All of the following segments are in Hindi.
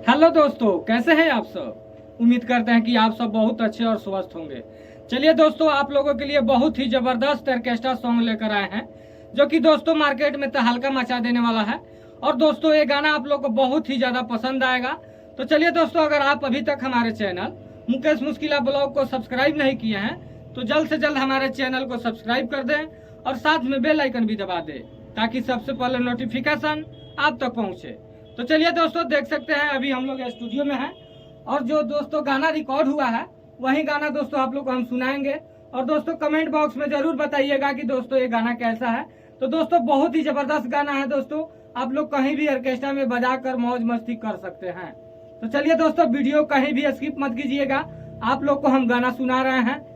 हेलो दोस्तों, कैसे हैं आप सब। उम्मीद करते हैं कि आप सब बहुत अच्छे और स्वस्थ होंगे। चलिए दोस्तों, आप लोगों के लिए बहुत ही जबरदस्त ऑर्केस्ट्रा सॉन्ग लेकर आए हैं, जो कि दोस्तों मार्केट में तहलका मचा देने वाला है। और दोस्तों ये गाना आप लोग को बहुत ही ज्यादा पसंद आएगा। तो चलिए दोस्तों, अगर आप अभी तक हमारे चैनल मुकेश मुस्किला ब्लॉग को सब्सक्राइब नहीं किए हैं तो जल्द से जल्द हमारे चैनल को सब्सक्राइब कर दें और साथ में बेल आइकन भी दबा दें, ताकि सबसे पहले नोटिफिकेशन आप तक पहुंचे। तो चलिए दोस्तों, देख सकते हैं अभी हम लोग स्टूडियो में हैं और जो दोस्तों गाना रिकॉर्ड हुआ है वही गाना दोस्तों आप लोग को हम सुनाएंगे। और दोस्तों कमेंट बॉक्स में जरूर बताइएगा कि दोस्तों ये गाना कैसा है। तो दोस्तों बहुत ही जबरदस्त गाना है दोस्तों, आप लोग कहीं भी ऑर्केस्ट्रा में बजा कर मौज मस्ती कर सकते हैं। तो चलिए दोस्तों, वीडियो कहीं भी स्किप मत कीजिएगा, आप लोग को हम गाना सुना रहे हैं।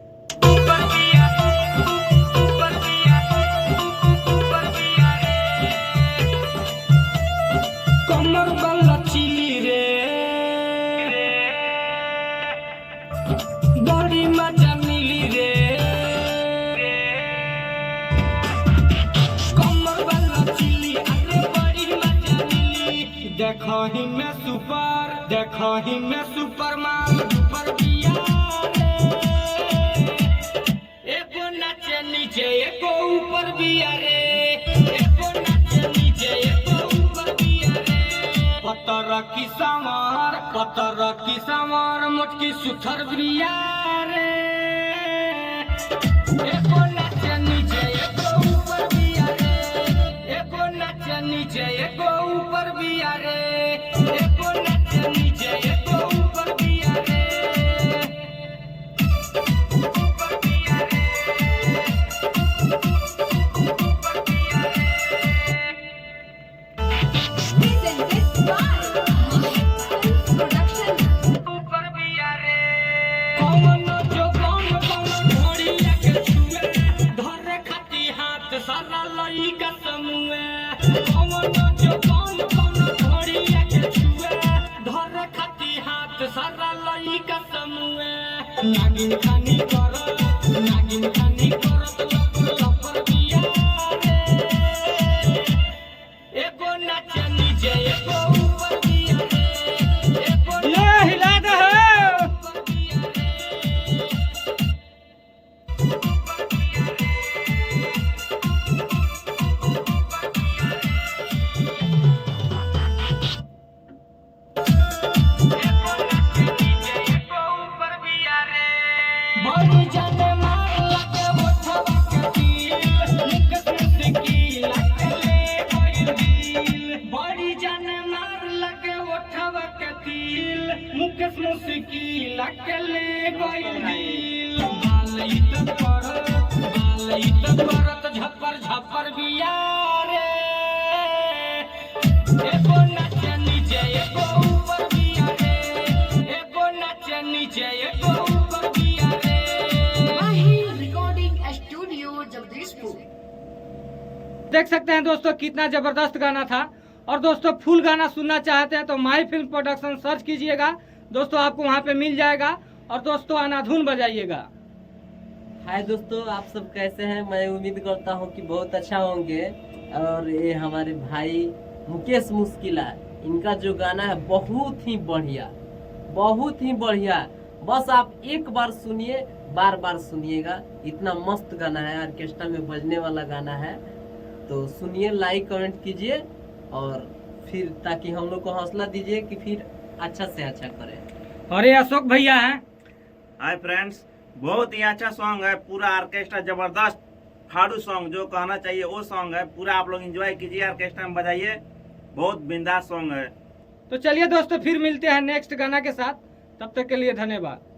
कमर वाला चिली रे, बड़ी मजा मिली रे, कमर वाला चिली अरे बड़ी मजा मिली। देखो ही मैं सुपर माल सुपर बिया रे, एको नाचे नीचे एको ऊपर बिया रे, एको नाचे नीचे एको ऊपर बिया रे। पतर की समार मोटकी सुथर बिया रे, एको नाचे नीचे एको ऊपर बिया रे, एको नाचे नीचे एको ऊपर बिया रे, एको नाचे नीचे एको ऊपर बिया रे, ऊपर बिया रे, ऊपर बिया रे। सारा लइका समूह जो कौन घोड़िया के छुए, धर खाती हाथ सारा लइका समूह। नागिन खानी करत लपर बिया रे, एगो नाचे नीचे एगो ऊपर बिया रे, एगो ये हिला दे ऊपर बिया रे, ऊपर बिया रे। बड़ी जाने मार लगे मोठवा के दिल, मुकेश मुस्किला के ले गइल दिल। बड़ी जाने मार लगे मोठवा के दिल, मुकेश मुस्किला के ले गइल दिल। बालई तो करत झपर झपर बिया रे, एको नाचे नीचे एको ऊपर बिया रे, एको नाचे नीचे एको ऊपर बिया रे। देख सकते हैं दोस्तों कितना जबरदस्त गाना था। और दोस्तों फुल गाना सुनना चाहते हैं तो माई फिल्म प्रोडक्शन सर्च कीजिएगा दोस्तों, आपको वहां पे मिल जाएगा। और दोस्तों अनाधुन बजाइएगा। हाय दोस्तों, आप सब कैसे हैं। मैं उम्मीद करता हूं कि बहुत अच्छा होंगे। और ये हमारे भाई मुकेश मुस्किला, इनका जो गाना है बहुत ही बढ़िया, बहुत ही बढ़िया। बस आप एक बार सुनिए, बार बार सुनिएगा। इतना मस्त गाना है, ऑर्केस्ट्रा में बजने वाला गाना है। तो सुनिए, लाइक कमेंट कीजिए और फिर ताकि हम लोग को हौसला दीजिए कि फिर अच्छा से अच्छा करें। और ये अशोक भैया हैं। हाय फ्रेंड्स, बहुत ही अच्छा सॉन्ग है, पूरा ऑर्केस्ट्रा जबरदस्त फाड़ू सॉन्ग, जो कहना चाहिए वो सॉन्ग है। पूरा आप लोग एंजॉय कीजिए, ऑर्केस्ट्रा में बजाइए, बहुत बिंदास सॉन्ग है। तो चलिए दोस्तों, फिर मिलते हैं नेक्स्ट गाना के साथ। तब तक के लिए धन्यवाद।